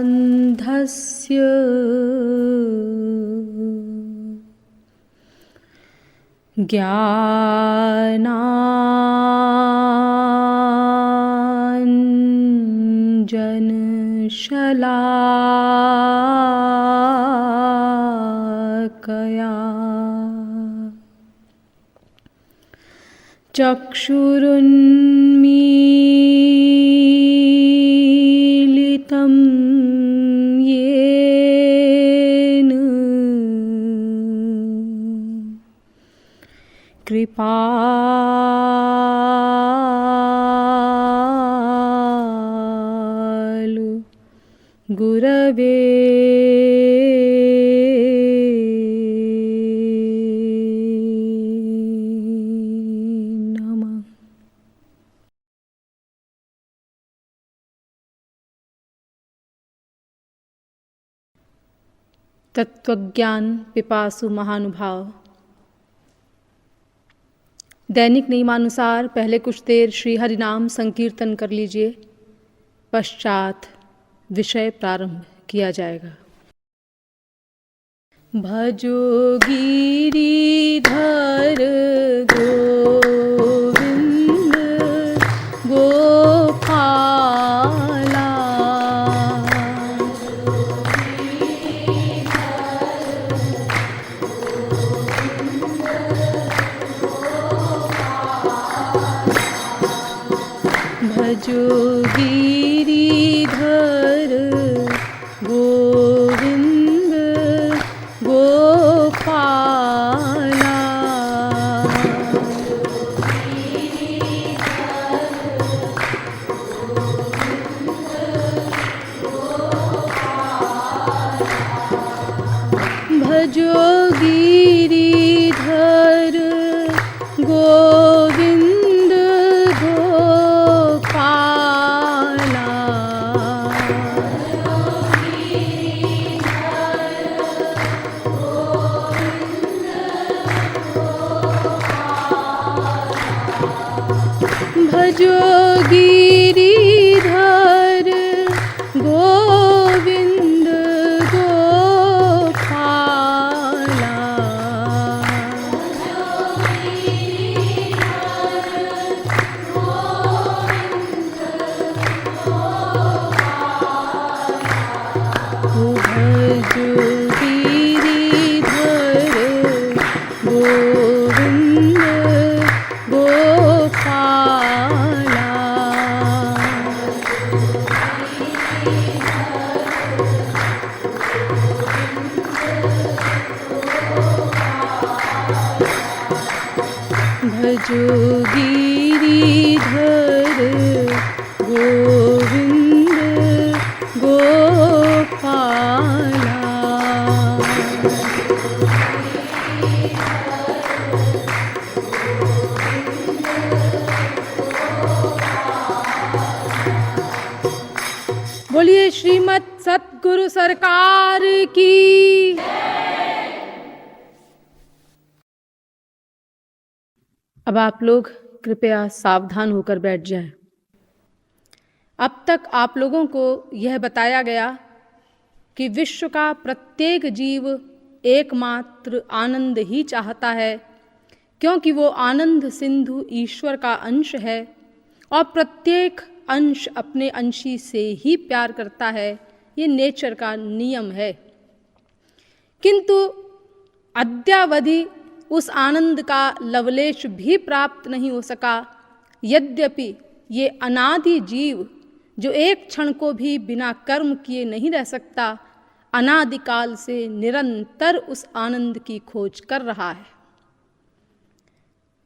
अज्ञानतिमिरान्धस्य ज्ञानाञ्जनशलाकया चक्षुरुन्मीलितं येन कृपालु गुरवे नमः। तत्वज्ञान पिपासु महानुभाव। दैनिक नियमानुसार पहले कुछ देर श्री हरि नाम संकीर्तन कर लीजिए, पश्चात विषय प्रारंभ किया जाएगा। भजो गिरिधर गोविंद गोपाला, भजो गिरिधर गोविंद गोपाला, भजो गिरिधर गोविंद गोपाला, भजो गिरिधर गोविंद गोपाला, भजो गिरिधर गोविंद गोपाला, भजो गिरिधर गोविंद गोपाला। बोलिए श्रीमद् सतगुरु सरकार की। अब आप लोग कृपया सावधान होकर बैठ जाएं। अब तक आप लोगों को यह बताया गया कि विश्व का प्रत्येक जीव एकमात्र आनंद ही चाहता है, क्योंकि वो आनंद सिंधु ईश्वर का अंश है और प्रत्येक अंश अपने अंशी से ही प्यार करता है। ये नेचर का नियम है। किंतु अद्यावधि उस आनंद का लवलेश भी प्राप्त नहीं हो सका, यद्यपि ये अनादि जीव जो एक क्षण को भी बिना कर्म किए नहीं रह सकता, अनादिकाल से निरंतर उस आनंद की खोज कर रहा है।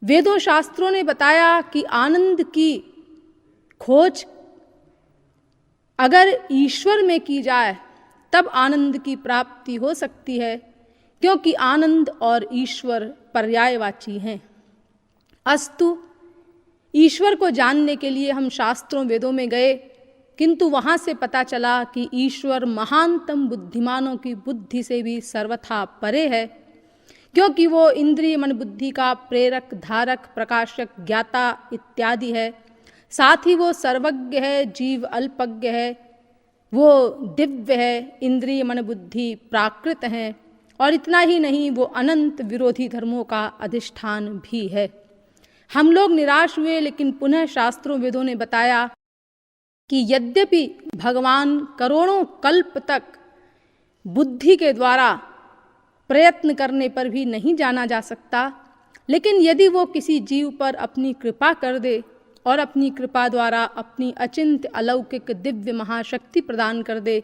वेदों शास्त्रों ने बताया कि आनंद की खोज अगर ईश्वर में की जाए तब आनंद की प्राप्ति हो सकती है, क्योंकि आनंद और ईश्वर पर्यायवाची हैं। अस्तु, ईश्वर को जानने के लिए हम शास्त्रों वेदों में गए, किंतु वहाँ से पता चला कि ईश्वर महानतम बुद्धिमानों की बुद्धि से भी सर्वथा परे है, क्योंकि वो इंद्रिय मन बुद्धि का प्रेरक, धारक, प्रकाशक, ज्ञाता इत्यादि है। साथ ही वो सर्वज्ञ है, जीव अल्पज्ञ है, वो दिव्य है, इंद्रिय मन बुद्धि प्राकृत हैं, और इतना ही नहीं, वो अनंत विरोधी धर्मों का अधिष्ठान भी है। हम लोग निराश हुए, लेकिन पुनः शास्त्रों वेदों ने बताया कि यद्यपि भगवान करोड़ों कल्प तक बुद्धि के द्वारा प्रयत्न करने पर भी नहीं जाना जा सकता, लेकिन यदि वो किसी जीव पर अपनी कृपा कर दे और अपनी कृपा द्वारा अपनी अचिंत्य अलौकिक दिव्य महाशक्ति प्रदान कर दे,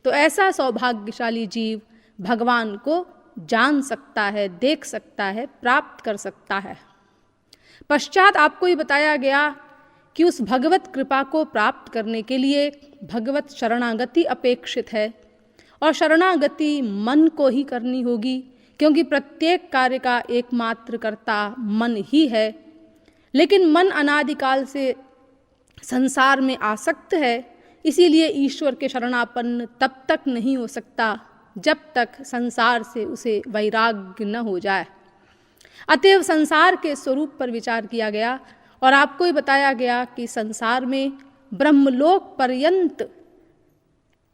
तो ऐसा सौभाग्यशाली जीव भगवान को जान सकता है, देख सकता है, प्राप्त कर सकता है। पश्चात आपको ये बताया गया कि उस भगवत कृपा को प्राप्त करने के लिए भगवत शरणागति अपेक्षित है, और शरणागति मन को ही करनी होगी, क्योंकि प्रत्येक कार्य का एकमात्र कर्ता मन ही है। लेकिन मन अनादिकाल से संसार में आसक्त है, इसीलिए ईश्वर के शरणापन्न तब तक नहीं हो सकता जब तक संसार से उसे वैराग्य न हो जाए। अतएव संसार के स्वरूप पर विचार किया गया, और आपको ये बताया गया कि संसार में ब्रह्मलोक पर्यंत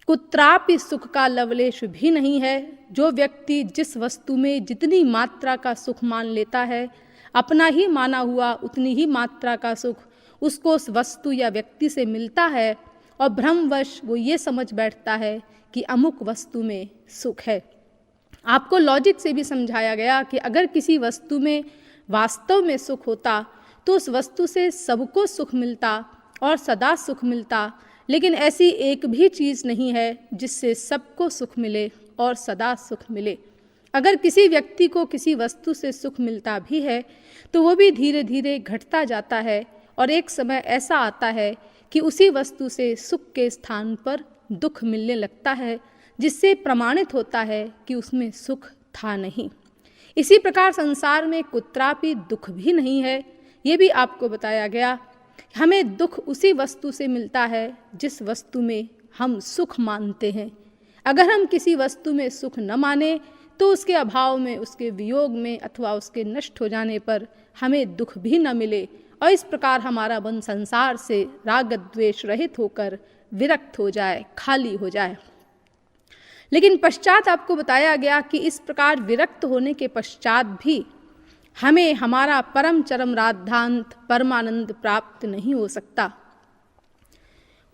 कुत्रापि सुख का लवलेश भी नहीं है। जो व्यक्ति जिस वस्तु में जितनी मात्रा का सुख मान लेता है, अपना ही माना हुआ उतनी ही मात्रा का सुख उसको उस वस्तु या व्यक्ति से मिलता है, और भ्रमवश वो ये समझ बैठता है कि अमुक वस्तु में सुख है। आपको लॉजिक से भी समझाया गया कि अगर किसी वस्तु में वास्तव में सुख होता तो उस वस्तु से सबको सुख मिलता और सदा सुख मिलता, लेकिन ऐसी एक भी चीज़ नहीं है जिससे सबको सुख मिले और सदा सुख मिले। अगर किसी व्यक्ति को किसी वस्तु से सुख मिलता भी है तो वो भी धीरे धीरे घटता जाता है, और एक समय ऐसा आता है कि उसी वस्तु से सुख के स्थान पर दुख मिलने लगता है, जिससे प्रमाणित होता है कि उसमें सुख था नहीं। इसी प्रकार संसार में कुत्रापि दुख भी नहीं है, ये भी आपको बताया गया। हमें दुख उसी वस्तु से मिलता है जिस वस्तु में हम सुख मानते हैं। अगर हम किसी वस्तु में सुख न माने तो उसके अभाव में, उसके वियोग में अथवा उसके नष्ट हो जाने पर हमें दुख भी न मिले, और इस प्रकार हमारा मन संसार से राग द्वेष रहित होकर विरक्त हो जाए, खाली हो जाए। लेकिन पश्चात आपको बताया गया कि इस प्रकार विरक्त होने के पश्चात भी हमें हमारा परम चरम राधांत परमानंद प्राप्त नहीं हो सकता।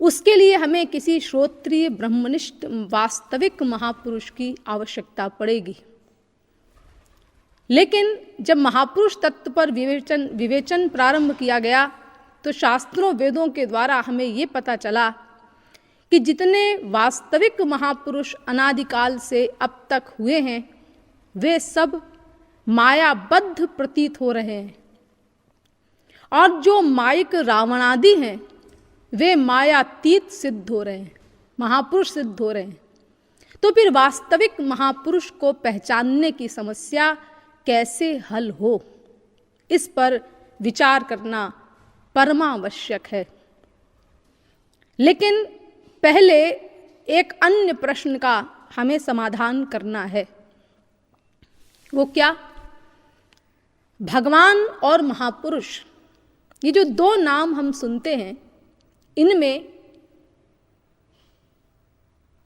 उसके लिए हमें किसी श्रोत्रिय ब्रह्मनिष्ठ वास्तविक महापुरुष की आवश्यकता पड़ेगी। लेकिन जब महापुरुष तत्व पर विवेचन प्रारंभ किया गया तो शास्त्रों वेदों के द्वारा हमें ये पता चला कि जितने वास्तविक महापुरुष अनादिकाल से अब तक हुए हैं वे सब मायाबद्ध प्रतीत हो रहे हैं, और जो मायिक रावणादि हैं वे मायातीत सिद्ध हो रहे हैं, महापुरुष सिद्ध हो रहे हैं। तो फिर वास्तविक महापुरुष को पहचानने की समस्या कैसे हल हो, इस पर विचार करना परमावश्यक है। लेकिन पहले एक अन्य प्रश्न का हमें समाधान करना है। वो क्या? भगवान और महापुरुष, ये जो दो नाम हम सुनते हैं, इनमें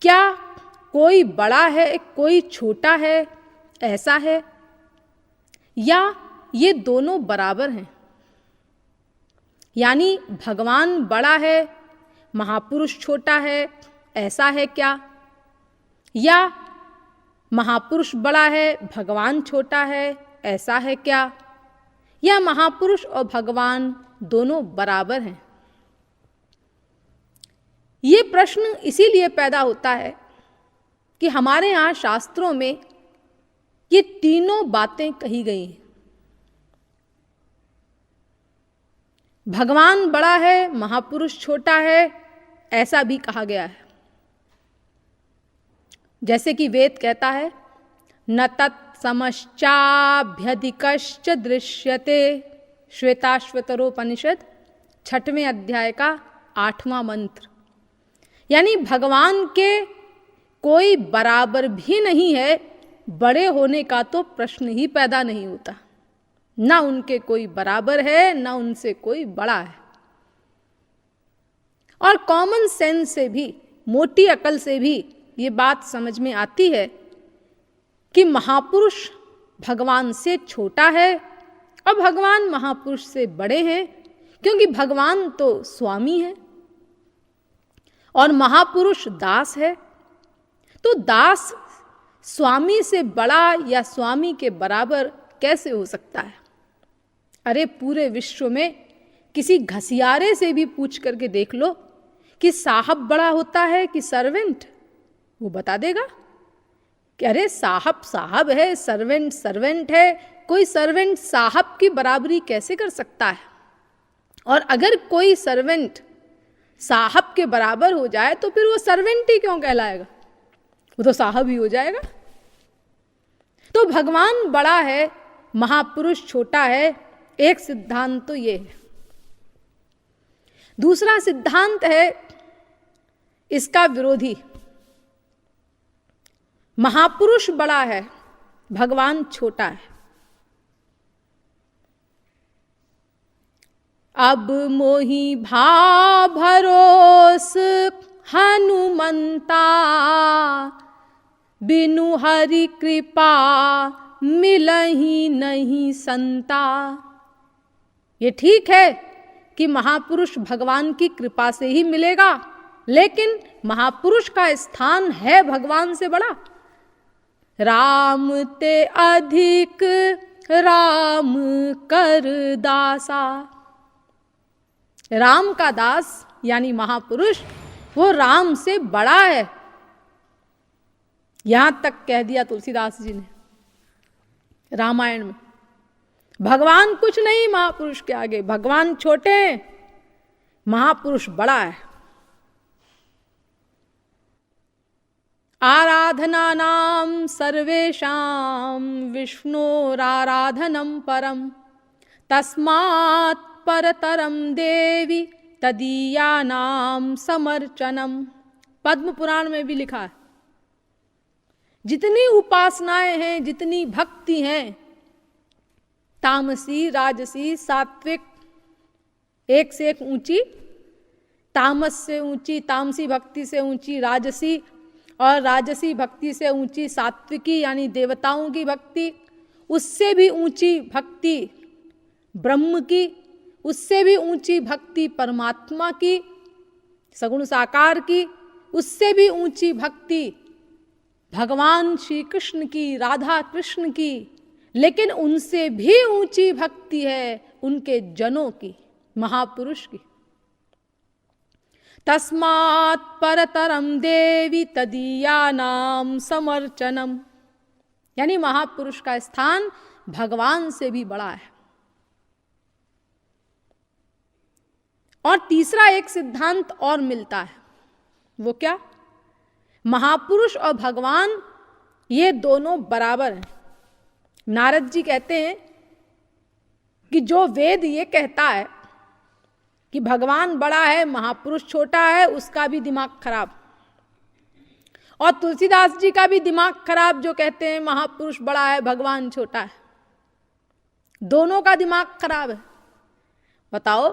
क्या कोई बड़ा है, कोई छोटा है, ऐसा है, या ये दोनों बराबर हैं? यानी भगवान बड़ा है, महापुरुष छोटा है, ऐसा है क्या? या महापुरुष बड़ा है, भगवान छोटा है, ऐसा है क्या? या महापुरुष और भगवान दोनों बराबर हैं? ये प्रश्न इसीलिए पैदा होता है कि हमारे यहाँ शास्त्रों में ये तीनों बातें कही गई हैं। भगवान बड़ा है, महापुरुष छोटा है, ऐसा भी कहा गया है। जैसे कि वेद कहता है, न तत्समश्चाभ्यधिकश्च दृश्यते, श्वेताश्वतरोपनिषद 6वें अध्याय का 8वां मंत्र। यानी भगवान के कोई बराबर भी नहीं है बड़े होने का तो प्रश्न ही पैदा नहीं होता। ना उनके कोई बराबर है, ना उनसे कोई बड़ा है। और कॉमन सेंस से भी, मोटी अकल से भी ये बात समझ में आती है कि महापुरुष भगवान से छोटा है और भगवान महापुरुष से बड़े हैं, क्योंकि भगवान तो स्वामी है और महापुरुष दास है। तो दास स्वामी से बड़ा या स्वामी के बराबर कैसे हो सकता है? अरे पूरे विश्व में किसी घसियारे से भी पूछ करके देख लो कि साहब बड़ा होता है कि सर्वेंट, वो बता देगा कि अरे साहब साहब है, सर्वेंट सर्वेंट है। कोई सर्वेंट साहब की बराबरी कैसे कर सकता है? और अगर कोई सर्वेंट साहब के बराबर हो जाए तो फिर वो सर्वेंट ही क्यों कहलाएगा? वो तो साहब ही हो जाएगा। तो भगवान बड़ा है, महापुरुष छोटा है, एक सिद्धांत तो ये है। दूसरा सिद्धांत है इसका विरोधी। महापुरुष बड़ा है, भगवान छोटा है। अब मोहि भा भरोस हनुमंता, बिनु हरि कृपा मिलहि नहीं संता। ये ठीक है कि महापुरुष भगवान की कृपा से ही मिलेगा, लेकिन महापुरुष का स्थान है भगवान से बड़ा। राम ते अधिक राम कर दासा। राम का दास यानी महापुरुष वो राम से बड़ा है। यहां तक कह दिया तुलसीदास जी ने रामायण में। भगवान कुछ नहीं महापुरुष के आगे, भगवान छोटे हैं, महापुरुष बड़ा है। आराधना नाम सर्वेषां विष्णोराराधनम परम, तस्मात् परतरम देवी तदीयानाम समर्चनम। पद्म पुराण में भी लिखा है, जितनी उपासनाएं हैं, जितनी भक्ति हैं, तामसी, राजसी, सात्विक, एक से एक ऊंची, तामस से ऊंची, तामसी भक्ति से ऊंची राजसी, और राजसी भक्ति से ऊंची सात्विकी यानी देवताओं की भक्ति, उससे भी ऊंची भक्ति ब्रह्म की, उससे भी ऊंची भक्ति परमात्मा की, सगुण साकार की, उससे भी ऊंची भक्ति भगवान श्री कृष्ण की, राधा कृष्ण की। लेकिन उनसे भी ऊंची भक्ति है उनके जनों की, महापुरुष की। तस्मात् परतरम देवी तदीयानाम समर्चनम, यानी महापुरुष का स्थान भगवान से भी बड़ा है। और तीसरा एक सिद्धांत और मिलता है, वो क्या? महापुरुष और भगवान ये दोनों बराबर हैं। नारद जी कहते हैं कि जो वेद ये कहता है कि भगवान बड़ा है, महापुरुष छोटा है, उसका भी दिमाग खराब। और तुलसीदास जी का भी दिमाग खराब, जो कहते हैं महापुरुष बड़ा है, भगवान छोटा है। दोनों का दिमाग खराब है। बताओ,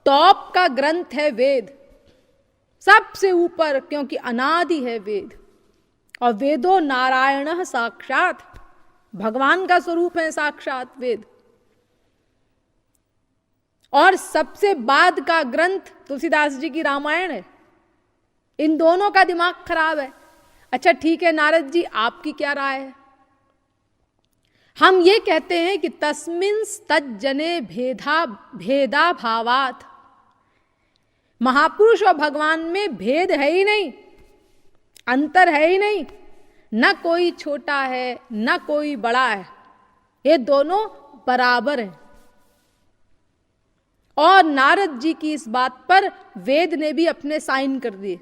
टॉप का ग्रंथ है वेद, सबसे ऊपर, क्योंकि अनादि है वेद। और वेदो नारायण साक्षात, भगवान का स्वरूप है साक्षात वेद। और सबसे बाद का ग्रंथ तुलसीदास जी की रामायण है। इन दोनों का दिमाग खराब है। अच्छा ठीक है नारद जी, आपकी क्या राय है? हम ये कहते हैं कि तस्मिन् तज्जने भेदा भावात, महापुरुष और भगवान में भेद है ही नहीं, अंतर है ही नहीं। न कोई छोटा है न कोई बड़ा है, ये दोनों बराबर हैं। और नारद जी की इस बात पर वेद ने भी अपने साइन कर दिए।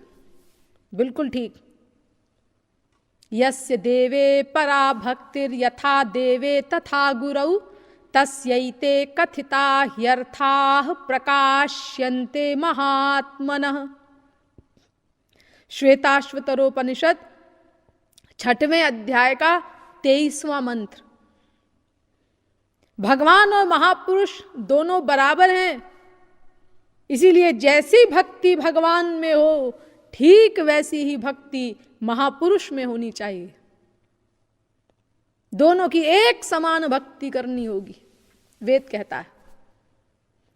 बिल्कुल ठीक। यस्य देवे परा भक्तिर यथा देवे तथा गुरौ, तस्यैते कथिता ह्यर्थाः प्रकाश्यन्ते महात्मनः। श्वेताश्वतरोपनिषद 6वें अध्याय का 23वां मंत्र। भगवान और महापुरुष दोनों बराबर हैं, इसीलिए जैसी भक्ति भगवान में हो ठीक वैसी ही भक्ति महापुरुष में होनी चाहिए। दोनों की एक समान भक्ति करनी होगी, वेद कहता है।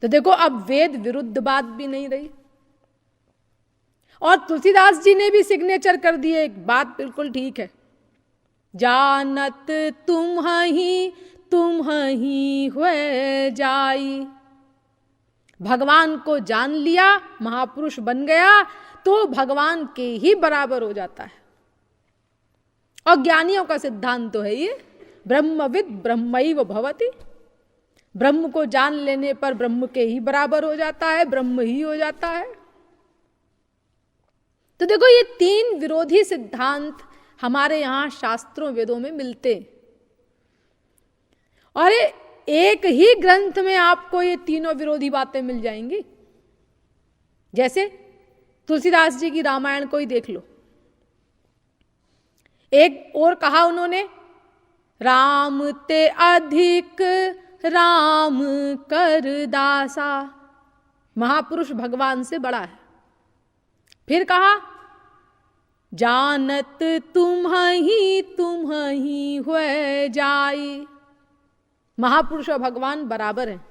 तो देखो अब वेद विरुद्ध बात भी नहीं रही, और तुलसीदास जी ने भी सिग्नेचर कर दिए, एक बात बिल्कुल ठीक है। जानत तुम ही हुए जाई। भगवान को जान लिया, महापुरुष बन गया, तो भगवान के ही बराबर हो जाता है। और ज्ञानियों का सिद्धांत तो है ये, ब्रह्मविद ब्रह्मैव भवति। ब्रह्म को जान लेने पर ब्रह्म के ही बराबर हो जाता है, ब्रह्म ही हो जाता है। तो देखो ये तीन विरोधी सिद्धांत हमारे यहां शास्त्रों वेदों में मिलते, और एक ही ग्रंथ में आपको ये तीनों विरोधी बातें मिल जाएंगी। जैसे तुलसीदास जी की रामायण को ही देख लो। एक और कहा उन्होंने, राम ते अधिक राम कर दासा। महापुरुष भगवान से बड़ा है। फिर कहा, जानत तुम ही हुए जाई। महापुरुष और भगवान बराबर हैं।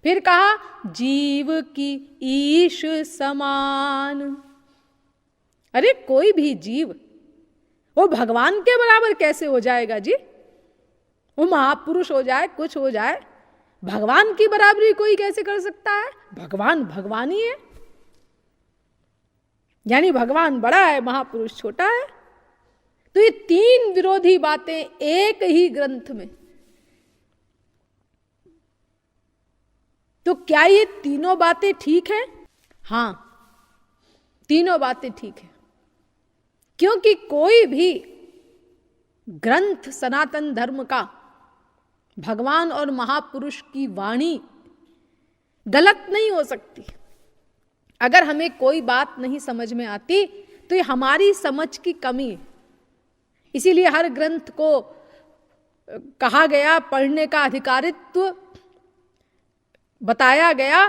फिर कहा, जीव की ईश समान। अरे कोई भी जीव वो भगवान के बराबर कैसे हो जाएगा जी? वो महापुरुष हो जाए, कुछ हो जाए, भगवान की बराबरी कोई कैसे कर सकता है? भगवान भगवान ही है, यानी भगवान बड़ा है, महापुरुष छोटा है। तो ये तीन विरोधी बातें एक ही ग्रंथ में। तो क्या ये तीनों बातें ठीक है? हां, तीनों बातें ठीक है, क्योंकि कोई भी ग्रंथ सनातन धर्म का भगवान और महापुरुष की वाणी गलत नहीं हो सकती। अगर हमें कोई बात नहीं समझ में आती तो ये हमारी समझ की कमी है। इसीलिए हर ग्रंथ को कहा गया, पढ़ने का अधिकारित्व बताया गया,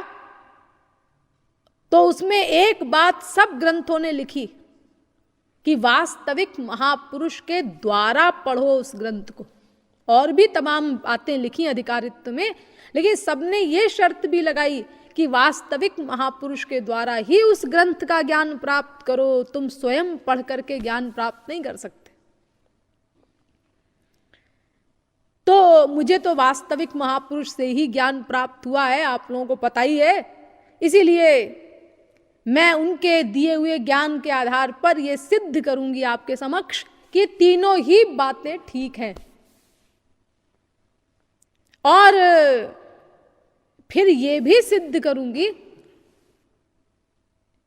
तो उसमें एक बात सब ग्रंथों ने लिखी कि वास्तविक महापुरुष के द्वारा पढ़ो उस ग्रंथ को। और भी तमाम बातें लिखी अधिकारित्व में, लेकिन सबने ये शर्त भी लगाई कि वास्तविक महापुरुष के द्वारा ही उस ग्रंथ का ज्ञान प्राप्त करो, तुम स्वयं पढ़ करके ज्ञान प्राप्त नहीं कर सकते। तो मुझे तो वास्तविक महापुरुष से ही ज्ञान प्राप्त हुआ है, आप लोगों को पता ही है। इसीलिए मैं उनके दिए हुए ज्ञान के आधार पर यह सिद्ध करूंगी आपके समक्ष कि तीनों ही बातें ठीक हैं। और फिर यह भी सिद्ध करूंगी,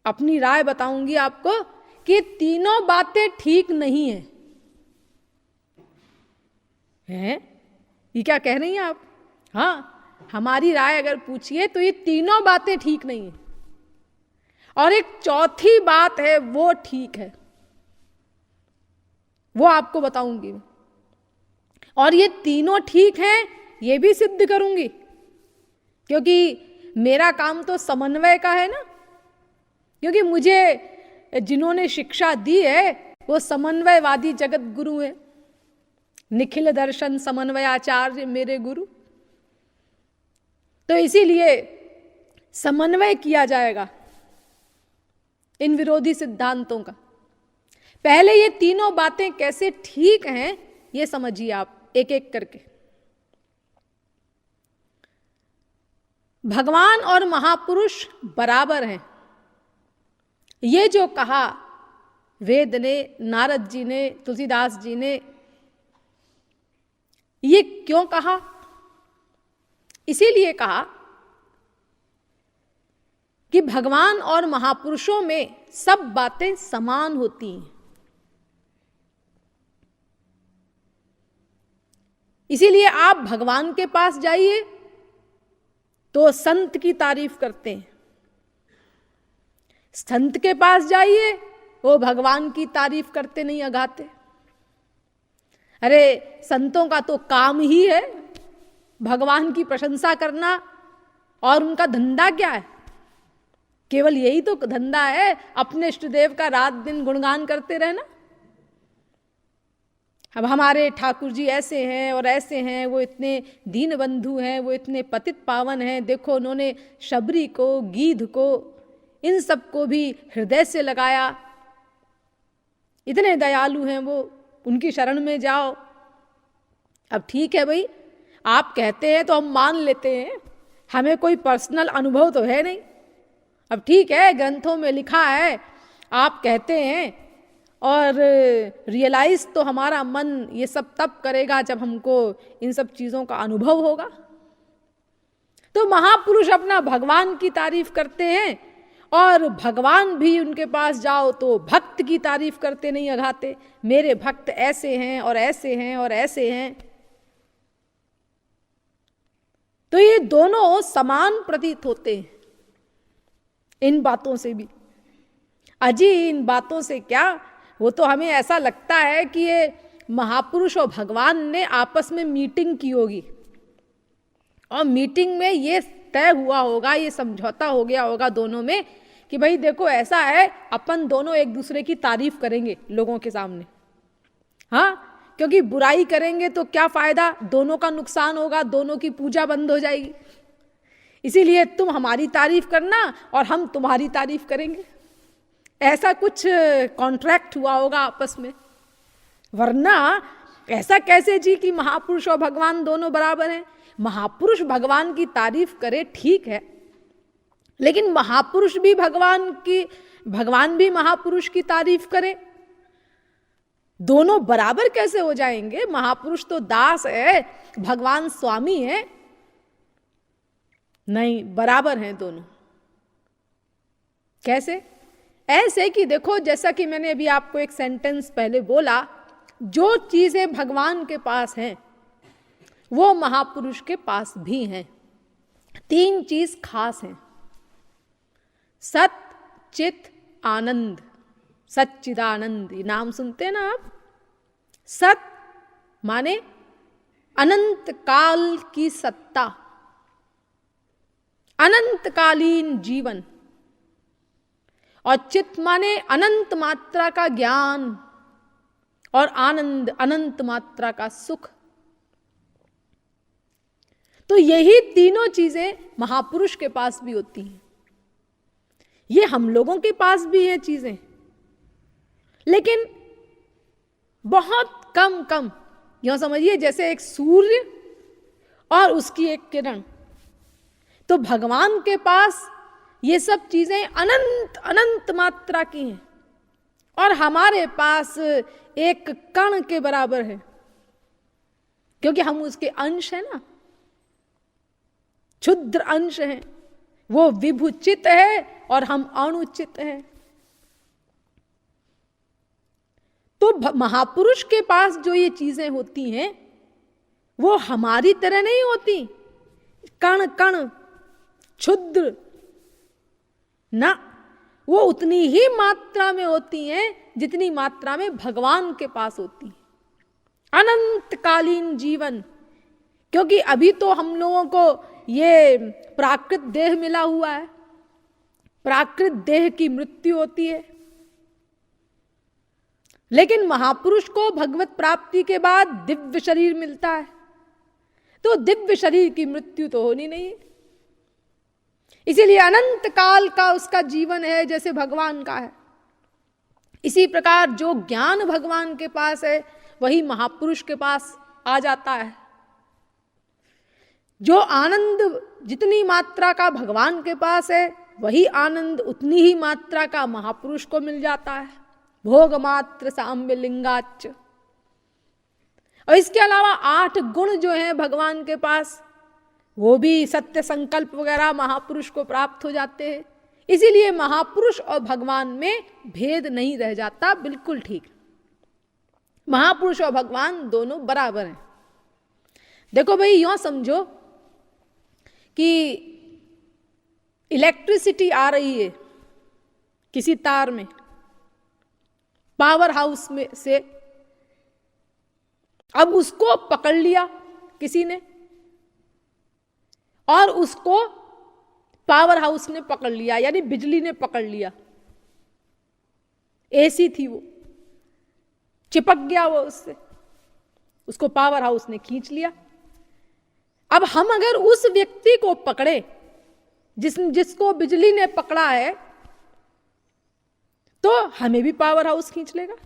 अपनी राय बताऊंगी आपको कि तीनों बातें ठीक नहीं है। हैं? ये क्या कह रही हैं आप? हाँ, हमारी राय अगर पूछिए तो ये तीनों बातें ठीक नहीं है, और एक चौथी बात है वो ठीक है, वो आपको बताऊंगी। और ये तीनों ठीक हैं ये भी सिद्ध करूंगी, क्योंकि मेरा काम तो समन्वय का है ना। क्योंकि मुझे जिन्होंने शिक्षा दी है वो समन्वयवादी जगत गुरु है, निखिल दर्शन समन्वयाचार्य मेरे गुरु। तो इसीलिए समन्वय किया जाएगा इन विरोधी सिद्धांतों का। पहले ये तीनों बातें कैसे ठीक हैं ये समझिए आप एक एक करके। भगवान और महापुरुष बराबर हैं, ये जो कहा वेद ने, नारद जी ने, तुलसीदास जी ने, ये क्यों कहा? इसीलिए कहा कि भगवान और महापुरुषों में सब बातें समान होती हैं। इसीलिए आप भगवान के पास जाइए तो संत की तारीफ करते हैं, संत के पास जाइए वो भगवान की तारीफ करते नहीं, अगाते। अरे संतों का तो काम ही है भगवान की प्रशंसा करना, और उनका धंधा क्या है? केवल यही तो धंधा है, अपने इष्ट देव का रात दिन गुणगान करते रहना। अब हमारे ठाकुर जी ऐसे हैं और ऐसे हैं, वो इतने दीन बंधु हैं, वो इतने पतित पावन हैं, देखो उन्होंने शबरी को, गीध को, इन सबको भी हृदय से लगाया, इतने दयालु हैं वो, उनकी शरण में जाओ। अब ठीक है भाई, आप कहते हैं तो हम मान लेते हैं, हमें कोई पर्सनल अनुभव तो है नहीं। अब ठीक है, ग्रंथों में लिखा है, आप कहते हैं, और रियलाइज तो हमारा मन ये सब तब करेगा जब हमको इन सब चीज़ों का अनुभव होगा। तो महापुरुष अपना भगवान की तारीफ करते हैं, और भगवान भी उनके पास जाओ तो भक्त की तारीफ करते नहीं अघाते, मेरे भक्त ऐसे हैं और ऐसे हैं और ऐसे हैं। तो ये दोनों समान प्रतीत होते हैं इन बातों से भी। अजी इन बातों से क्या, वो तो हमें ऐसा लगता है कि ये महापुरुष और भगवान ने आपस में मीटिंग की होगी, और मीटिंग में ये तय हुआ होगा, ये समझौता हो गया होगा दोनों में कि भाई देखो ऐसा है, अपन दोनों एक दूसरे की तारीफ करेंगे लोगों के सामने। हाँ, क्योंकि बुराई करेंगे तो क्या फायदा, दोनों का नुकसान होगा, दोनों की पूजा बंद हो जाएगी। इसीलिए तुम हमारी तारीफ करना और हम तुम्हारी तारीफ करेंगे, ऐसा कुछ कॉन्ट्रैक्ट हुआ होगा आपस में। वरना ऐसा कैसे जी कि महापुरुष और भगवान दोनों बराबर हैं? महापुरुष भगवान की तारीफ करे ठीक है, लेकिन महापुरुष भी भगवान भी महापुरुष की तारीफ करे, दोनों बराबर कैसे हो जाएंगे? महापुरुष तो दास है, भगवान स्वामी है। नहीं, बराबर हैं दोनों। कैसे? ऐसे कि देखो, जैसा कि मैंने अभी आपको एक सेंटेंस पहले बोला, जो चीजें भगवान के पास हैं वो महापुरुष के पास भी हैं। 3 चीज खास हैं, सत, चित, आनंद। सच्चिदानंद, ये नाम सुनते हैं ना आप। सत माने अनंत काल की सत्ता, अनंतकालीन जीवन, और चित माने अनंत मात्रा का ज्ञान, और आनंद अनंत मात्रा का सुख। तो यही तीनों चीजें महापुरुष के पास भी होती हैं। ये हम लोगों के पास भी हैं चीजें, लेकिन बहुत कम। यूं समझिए जैसे एक सूर्य और उसकी एक किरण। तो भगवान के पास ये सब चीजें अनंत अनंत मात्रा की हैं, और हमारे पास एक कण के बराबर है, क्योंकि हम उसके अंश हैं ना, क्षुद्र अंश हैं। वो विभुचित है और हम अणुचित हैं। तो महापुरुष के पास जो ये चीजें होती हैं वो हमारी तरह नहीं होती, कण कण क्षुद्र ना, वो उतनी ही मात्रा में होती हैं जितनी मात्रा में भगवान के पास होती है। अनंतकालीन जीवन, क्योंकि अभी तो हम लोगों को ये प्राकृत देह मिला हुआ है, प्राकृत देह की मृत्यु होती है, लेकिन महापुरुष को भगवत प्राप्ति के बाद दिव्य शरीर मिलता है। तो दिव्य शरीर की मृत्यु तो होनी नहीं, इसीलिए अनंत काल का उसका जीवन है जैसे भगवान का है। इसी प्रकार जो ज्ञान भगवान के पास है वही महापुरुष के पास आ जाता है। जो आनंद जितनी मात्रा का भगवान के पास है वही आनंद उतनी ही मात्रा का महापुरुष को मिल जाता है। भोग मात्र साम्य लिंगाच। और इसके अलावा 8 गुण जो हैं भगवान के पास, वो भी सत्य संकल्प वगैरह महापुरुष को प्राप्त हो जाते हैं। इसीलिए महापुरुष और भगवान में भेद नहीं रह जाता, बिल्कुल ठीक। महापुरुष और भगवान दोनों बराबर हैं। देखो भाई, यूं समझो कि इलेक्ट्रिसिटी आ रही है किसी तार में, पावर हाउस में से अब उसको पकड़ लिया किसी ने, और उसको पावर हाउस ने पकड़ लिया, यानी बिजली ने पकड़ लिया। एसी थी वो, चिपक गया वो उससे, उसको पावर हाउस ने खींच लिया। अब हम अगर उस व्यक्ति को पकड़े जिसको बिजली ने पकड़ा है, तो हमें भी पावर हाउस खींच लेगा।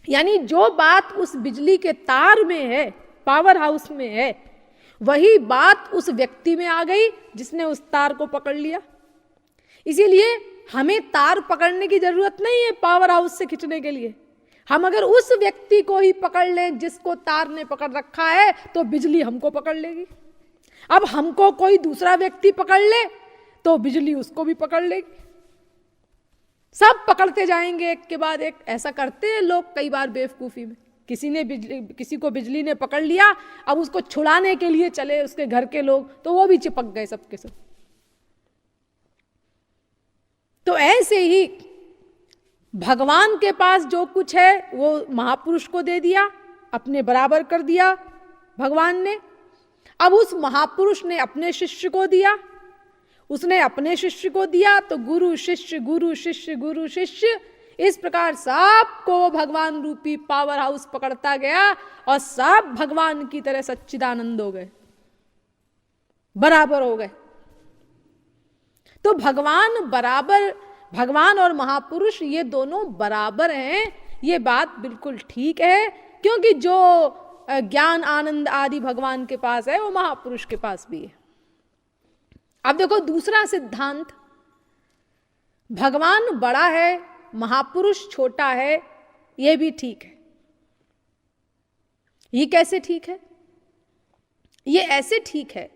यानी जो बात उस बिजली के तार में है, पावर हाउस में है, वही बात उस व्यक्ति में आ गई जिसने उस तार को पकड़ लिया। इसीलिए हमें तार पकड़ने की जरूरत नहीं है पावर हाउस से खींचने के लिए। हम अगर उस व्यक्ति को ही पकड़ लें जिसको तार ने पकड़ रखा है, तो बिजली हमको पकड़ लेगी। अब हमको कोई दूसरा व्यक्ति पकड़ ले तो बिजली उसको भी पकड़ लेगी। सब पकड़ते जाएंगे एक के बाद एक। ऐसा करते हैं लोग कई बार बेवकूफी में। किसी को बिजली ने पकड़ लिया, अब उसको छुड़ाने के लिए चले उसके घर के लोग, तो वो भी चिपक गए सबके सब। तो ऐसे ही भगवान के पास जो कुछ है वो महापुरुष को दे दिया, अपने बराबर कर दिया भगवान ने। अब उस महापुरुष ने अपने शिष्य को दिया, उसने अपने शिष्य को दिया, तो गुरु शिष्य गुरु शिष्य गुरु शिष्य, इस प्रकार सबको भगवान रूपी पावर हाउस पकड़ता गया और सब भगवान की तरह सच्चिदानंद हो गए, बराबर हो गए। तो भगवान और महापुरुष ये दोनों बराबर हैं, ये बात बिल्कुल ठीक है, क्योंकि जो ज्ञान आनंद आदि भगवान के पास है वो महापुरुष के पास भी है। अब देखो दूसरा सिद्धांत, भगवान बड़ा है महापुरुष छोटा है, ये भी ठीक है। ये कैसे ठीक है? ये ऐसे ठीक है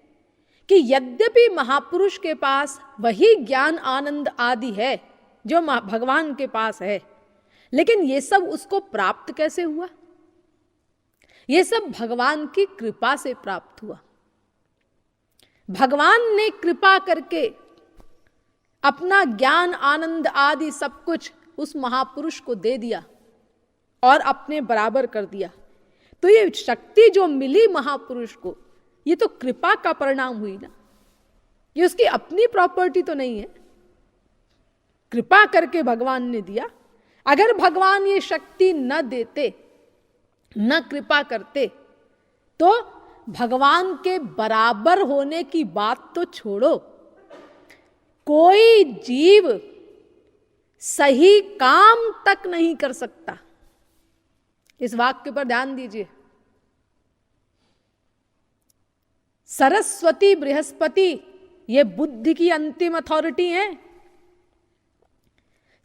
कि यद्यपि महापुरुष के पास वही ज्ञान आनंद आदि है जो भगवान के पास है, लेकिन ये सब उसको प्राप्त कैसे हुआ? ये सब भगवान की कृपा से प्राप्त हुआ। भगवान ने कृपा करके अपना ज्ञान आनंद आदि सब कुछ उस महापुरुष को दे दिया और अपने बराबर कर दिया। तो ये शक्ति जो मिली महापुरुष को, ये तो कृपा का परिणाम हुई ना, ये उसकी अपनी प्रॉपर्टी तो नहीं है, कृपा करके भगवान ने दिया। अगर भगवान ये शक्ति न देते, न कृपा करते, तो भगवान के बराबर होने की बात तो छोड़ो, कोई जीव सही काम तक नहीं कर सकता। इस वाक्य पर ध्यान दीजिए। सरस्वती बृहस्पति ये बुद्धि की अंतिम अथॉरिटी है।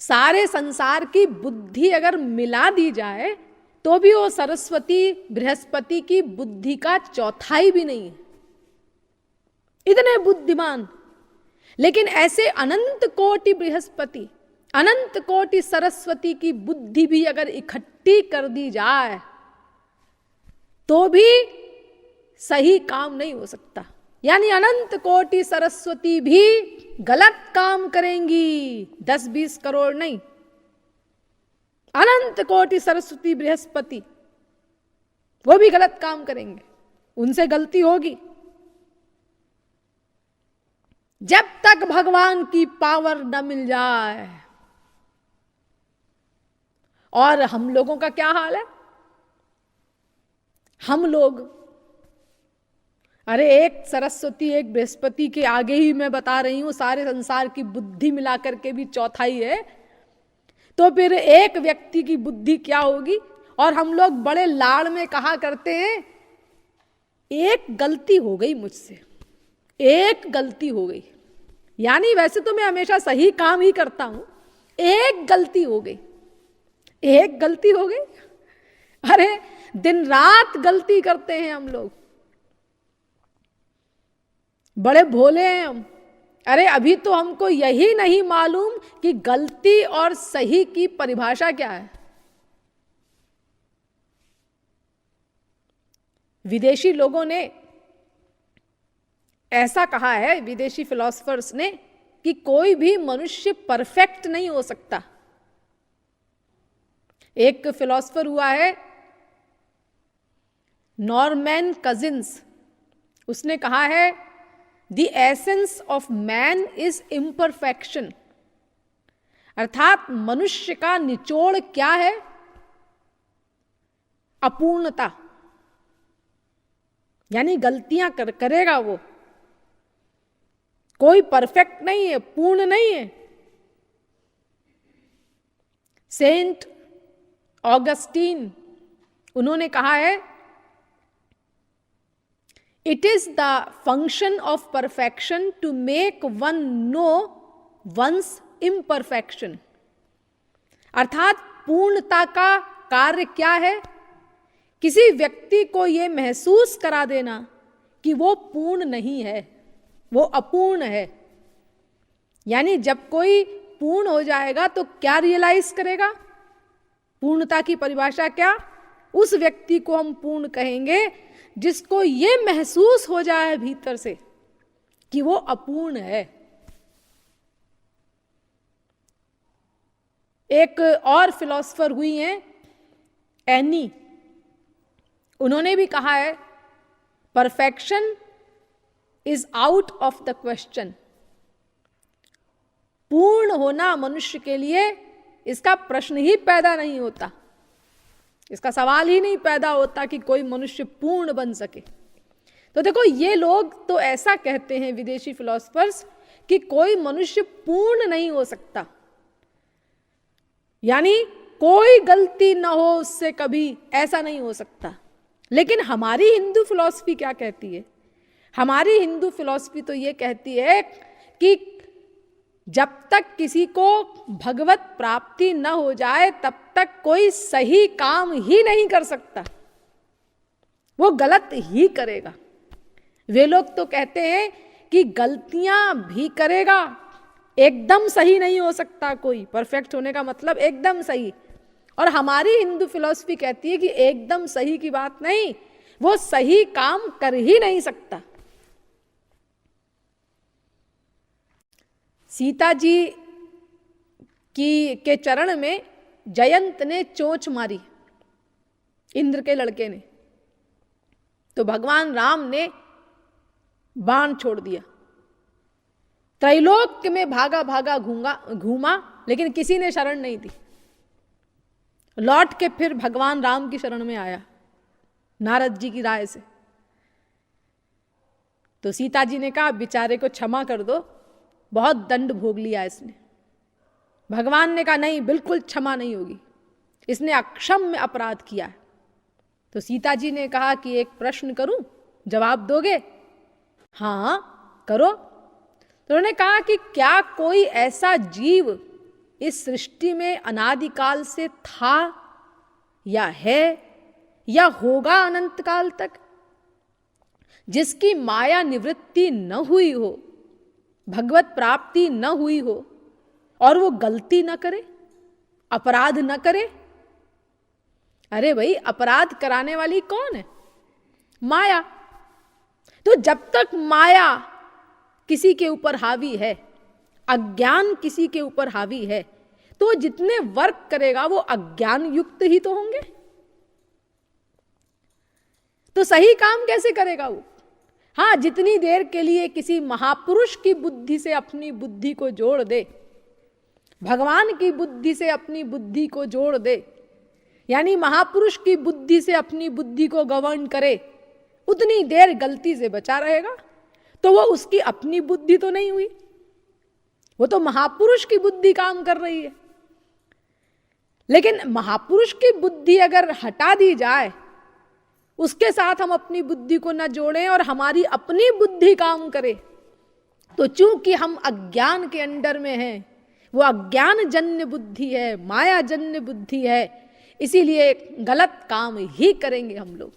सारे संसार की बुद्धि अगर मिला दी जाए तो भी वो सरस्वती बृहस्पति की बुद्धि का चौथाई भी नहीं है, इतने बुद्धिमान। लेकिन ऐसे अनंत कोटि बृहस्पति, अनंत कोटि सरस्वती की बुद्धि भी अगर इकट्ठी कर दी जाए तो भी सही काम नहीं हो सकता। यानी अनंत कोटि सरस्वती भी गलत काम करेंगी, 10-20 करोड़ नहीं। अनंत कोटि सरस्वती बृहस्पति वो भी गलत काम करेंगे, उनसे गलती होगी। जब तक भगवान की पावर न मिल जाए। और हम लोगों का क्या हाल है? हम लोग, अरे एक सरस्वती एक बृहस्पति के आगे ही मैं बता रही हूं, सारे संसार की बुद्धि मिलाकर के भी चौथाई है, तो फिर एक व्यक्ति की बुद्धि क्या होगी? और हम लोग बड़े लाड़ में कहा करते हैं, एक गलती हो गई मुझसे, एक गलती हो गई। यानी वैसे तो मैं हमेशा सही काम ही करता हूं, एक गलती हो गई, एक गलती हो गई। अरे दिन रात गलती करते हैं हम लोग, बड़े भोले हैं हम। अरे अभी तो हमको यही नहीं मालूम कि गलती और सही की परिभाषा क्या है। विदेशी लोगों ने ऐसा कहा है, विदेशी फिलोसफर्स ने, कि कोई भी मनुष्य परफेक्ट नहीं हो सकता। एक फिलोसफर हुआ है नॉर्मैन कजिन्स, उसने कहा है the essence of man is imperfection, अर्थात मनुष्य का निचोड़ क्या है? अपूर्णता, यानी गलतियां करेगा वो, कोई परफेक्ट नहीं है, पूर्ण नहीं है। सेंट ऑगस्टीन, उन्होंने कहा है it is the function of perfection to make one know one's imperfection, अर्थात पूर्णता का कार्य क्या है? किसी व्यक्ति को यह महसूस करा देना कि वो पूर्ण नहीं है, वो अपूर्ण है। यानी जब कोई पूर्ण हो जाएगा तो क्या रियलाइज करेगा? पूर्णता की परिभाषा क्या? उस व्यक्ति को हम पूर्ण कहेंगे जिसको ये महसूस हो जाए भीतर से कि वो अपूर्ण है। एक और फिलोसोफर हुई हैं एनी, उन्होंने भी कहा है perfection is out of the question, पूर्ण होना मनुष्य के लिए इसका प्रश्न ही पैदा नहीं होता, इसका सवाल ही नहीं पैदा होता कि कोई मनुष्य पूर्ण बन सके। तो देखो, ये लोग तो ऐसा कहते हैं विदेशी फिलोसफर्स कि कोई मनुष्य पूर्ण नहीं हो सकता, यानी कोई गलती ना हो उससे कभी, ऐसा नहीं हो सकता। लेकिन हमारी हिंदू फिलॉसफी क्या कहती है? हमारी हिंदू फिलॉसफी तो ये कहती है कि जब तक किसी को भगवत प्राप्ति न हो जाए तब तक कोई सही काम ही नहीं कर सकता, वो गलत ही करेगा। वे लोग तो कहते हैं कि गलतियां भी करेगा, एकदम सही नहीं हो सकता कोई, परफेक्ट होने का मतलब एकदम सही। और हमारी हिंदू फिलॉसफी कहती है कि एकदम सही की बात नहीं, वो सही काम कर ही नहीं सकता। सीता जी के चरण में जयंत ने चोंच मारी, इंद्र के लड़के ने, तो भगवान राम ने बाण छोड़ दिया, त्रैलोक्य में भागा भागा घूमा, लेकिन किसी ने शरण नहीं दी। लौट के फिर भगवान राम की शरण में आया नारद जी की राय से। तो सीता जी ने कहा बेचारे को क्षमा कर दो, बहुत दंड भोग लिया इसने। भगवान ने कहा नहीं, बिल्कुल क्षमा नहीं होगी, इसने अक्षम्य अपराध किया है। तो सीता जी ने कहा कि एक प्रश्न करूं, जवाब दोगे? हाँ करो। तो उन्होंने कहा कि क्या कोई ऐसा जीव इस सृष्टि में अनादिकाल से था या है या होगा अनंत काल तक, जिसकी माया निवृत्ति न हुई हो, भगवत प्राप्ति न हुई हो और वो गलती न करे, अपराध न करे? अरे भाई, अपराध कराने वाली कौन है? माया। तो जब तक माया किसी के ऊपर हावी है, अज्ञान किसी के ऊपर हावी है, तो जितने वर्क करेगा वो अज्ञान युक्त ही तो होंगे। तो सही काम कैसे करेगा वो? हाँ, जितनी देर के लिए किसी महापुरुष की बुद्धि से अपनी बुद्धि को जोड़ दे, भगवान की बुद्धि से अपनी बुद्धि को जोड़ दे, यानी महापुरुष की बुद्धि से अपनी बुद्धि को गवर्न करे, उतनी देर गलती से बचा रहेगा। तो वो उसकी अपनी बुद्धि तो नहीं हुई, वो तो महापुरुष की बुद्धि काम कर रही है। लेकिन महापुरुष की बुद्धि अगर हटा दी जाए, उसके साथ हम अपनी बुद्धि को न जोड़ें और हमारी अपनी बुद्धि काम करे, तो चूंकि हम अज्ञान के अंडर में हैं, वो अज्ञान जन्य बुद्धि है, माया जन्य बुद्धि है, इसीलिए गलत काम ही करेंगे हम लोग।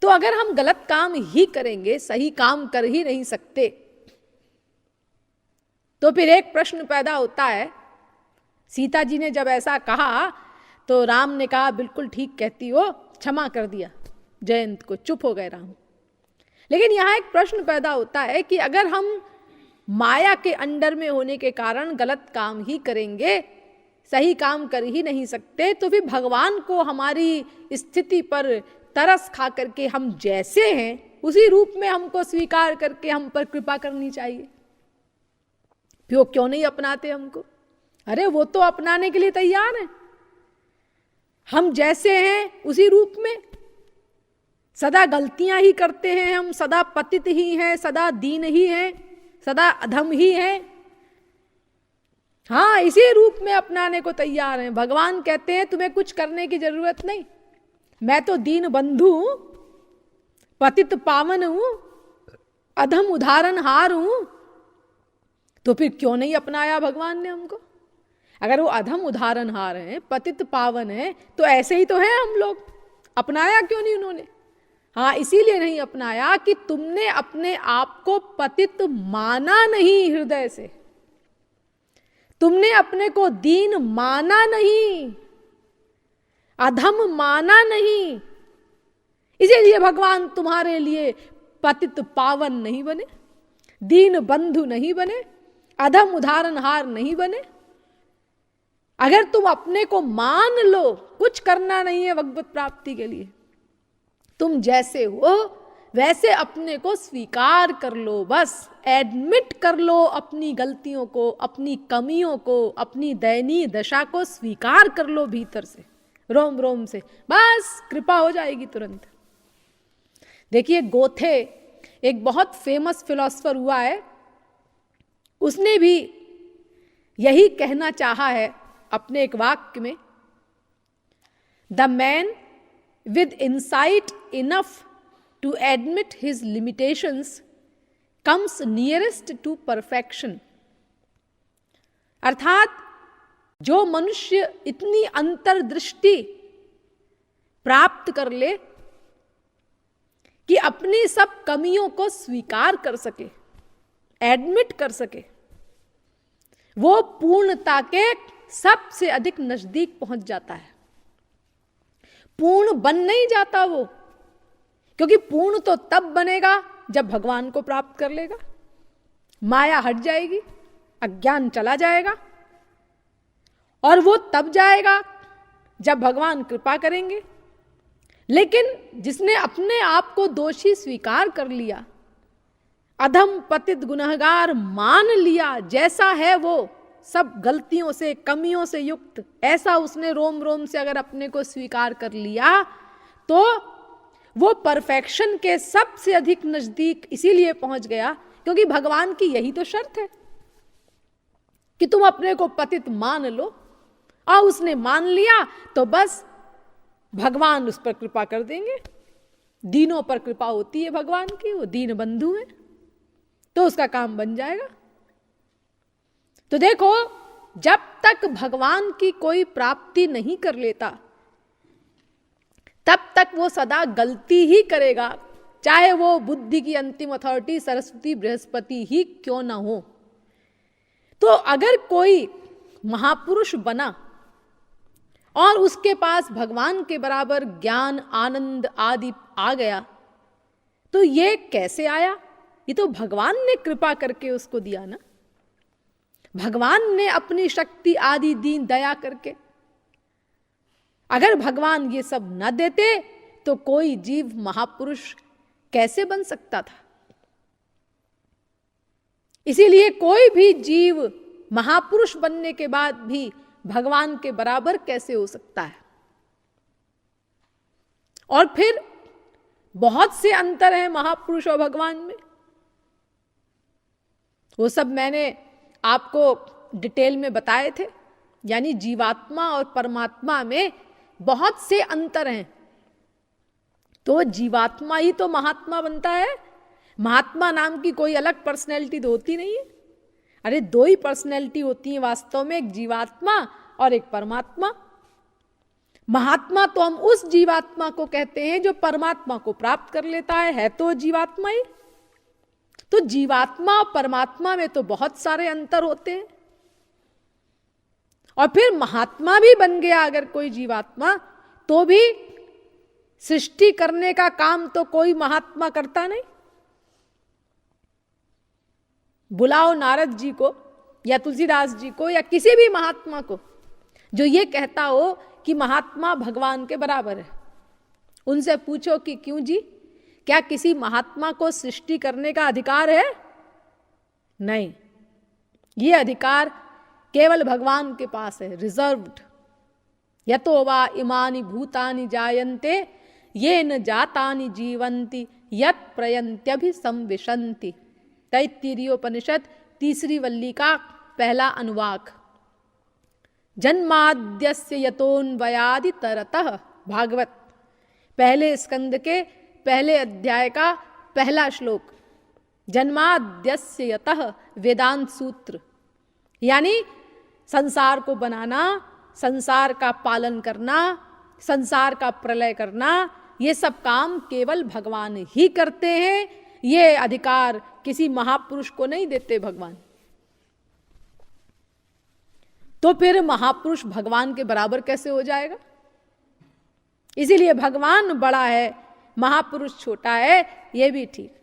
तो अगर हम गलत काम ही करेंगे, सही काम कर ही नहीं सकते, तो फिर एक प्रश्न पैदा होता है। सीता जी ने जब ऐसा कहा तो राम ने कहा बिल्कुल ठीक कहती हो, क्षमा कर दिया जयंत को, चुप हो गए राम। लेकिन यहां एक प्रश्न पैदा होता है कि अगर हम माया के अंडर में होने के कारण गलत काम ही करेंगे, सही काम कर ही नहीं सकते, तो फिर भगवान को हमारी स्थिति पर तरस खा करके हम जैसे हैं उसी रूप में हमको स्वीकार करके हम पर कृपा करनी चाहिए। फिर वो क्यों नहीं अपनाते हमको? अरे वो तो अपनाने के लिए तैयार हैं। हम जैसे हैं उसी रूप में, सदा गलतियां ही करते हैं हम, सदा पतित ही हैं, सदा दीन ही हैं, सदा अधम ही हैं। हाँ, इसी रूप में अपनाने को तैयार हैं। भगवान कहते हैं तुम्हें कुछ करने की जरूरत नहीं, मैं तो दीन बंधु हूं, पतित पावन हूं, अधम उदाहरण हार हूं। तो फिर क्यों नहीं अपनाया भगवान ने हमको? अगर वो अधम उदाहरण हार हैं, पतित पावन है, तो ऐसे ही तो हैं हम लोग, अपनाया क्यों नहीं उन्होंने? हाँ, इसीलिए नहीं अपनाया कि तुमने अपने आप को पतित माना नहीं हृदय से, तुमने अपने को दीन माना नहीं, अधम माना नहीं। इसीलिए भगवान तुम्हारे लिए पतित पावन नहीं बने, दीन बंधु नहीं बने, अधम उदाहरण हार नहीं बने। अगर तुम अपने को मान लो, कुछ करना नहीं है भगवत प्राप्ति के लिए, तुम जैसे हो वैसे अपने को स्वीकार कर लो, बस एडमिट कर लो अपनी गलतियों को, अपनी कमियों को, अपनी दयनीय दशा को स्वीकार कर लो भीतर से, रोम रोम से, बस कृपा हो जाएगी तुरंत। देखिए, गोथे एक बहुत फेमस फिलोसफर हुआ है, उसने भी यही कहना चाहा है अपने एक वाक्य में, the man with insight enough to admit his limitations comes nearest to perfection. अर्थात जो मनुष्य इतनी अंतर्दृष्टि प्राप्त कर ले कि अपनी सब कमियों को स्वीकार कर सके, एडमिट कर सके, वो पूर्णता के सबसे अधिक नजदीक पहुंच जाता है। पूर्ण बन नहीं जाता वो, क्योंकि पूर्ण तो तब बनेगा जब भगवान को प्राप्त कर लेगा, माया हट जाएगी, अज्ञान चला जाएगा, और वो तब जाएगा जब भगवान कृपा करेंगे। लेकिन जिसने अपने आप को दोषी स्वीकार कर लिया, अधम पतित गुनहगार मान लिया, जैसा है वो सब गलतियों से कमियों से युक्त, ऐसा उसने रोम रोम से अगर अपने को स्वीकार कर लिया, तो वो परफेक्शन के सबसे अधिक नजदीक इसीलिए पहुंच गया क्योंकि भगवान की यही तो शर्त है कि तुम अपने को पतित मान लो, और उसने मान लिया तो बस भगवान उस पर कृपा कर देंगे। दीनों पर कृपा होती है भगवान की, वो दीन बंधु है, तो उसका काम बन जाएगा। तो देखो, जब तक भगवान की कोई प्राप्ति नहीं कर लेता तब तक वो सदा गलती ही करेगा, चाहे वो बुद्धि की अंतिम अथॉरिटी सरस्वती बृहस्पति ही क्यों ना हो। तो अगर कोई महापुरुष बना और उसके पास भगवान के बराबर ज्ञान आनंद आदि आ गया, तो ये कैसे आया? ये तो भगवान ने कृपा करके उसको दिया ना, भगवान ने अपनी शक्ति आदि दीन दया करके। अगर भगवान ये सब न देते तो कोई जीव महापुरुष कैसे बन सकता था? इसीलिए कोई भी जीव महापुरुष बनने के बाद भी भगवान के बराबर कैसे हो सकता है? और फिर बहुत से अंतर हैं महापुरुष और भगवान में, वो सब मैंने आपको डिटेल में बताए थे। यानी जीवात्मा और परमात्मा में बहुत से अंतर हैं, तो जीवात्मा ही तो महात्मा बनता है, महात्मा नाम की कोई अलग पर्सनैलिटी तो होती नहीं है। अरे दो ही पर्सनैलिटी होती है वास्तव में, एक जीवात्मा और एक परमात्मा। महात्मा तो हम उस जीवात्मा को कहते हैं जो परमात्मा को प्राप्त कर लेता है तो जीवात्मा ही। तो जीवात्मा और परमात्मा में तो बहुत सारे अंतर होते हैं। और फिर महात्मा भी बन गया अगर कोई जीवात्मा, तो भी सृष्टि करने का काम तो कोई महात्मा करता नहीं। बुलाओ नारद जी को या तुलसीदास जी को या किसी भी महात्मा को, जो ये कहता हो कि महात्मा भगवान के बराबर है। उनसे पूछो कि क्यों जी, क्या किसी महात्मा को सृष्टि करने का अधिकार है? नहीं, ये अधिकार केवल भगवान के पास है, रिजर्व्ड। यतो वा इमानि भूतानि जायन्ते येन जातानि जीवन्ति यत् प्रयन्त्यभि संविशन्ति। तैत्तिरीयोपनिषद 3री वल्ली का पहला अनुवाक। जन्माद्यस्य यतोन्वयादि तरतः, भागवत पहले स्कंद के पहले अध्याय का पहला श्लोक। जन्माद्यस्य यतः वेदांत सूत्र, यानी संसार को बनाना, संसार का पालन करना, संसार का प्रलय करना, ये सब काम केवल भगवान ही करते हैं। ये अधिकार किसी महापुरुष को नहीं देते भगवान। तो फिर महापुरुष भगवान के बराबर कैसे हो जाएगा? इसीलिए भगवान बड़ा है, महापुरुष छोटा है, ये भी ठीक।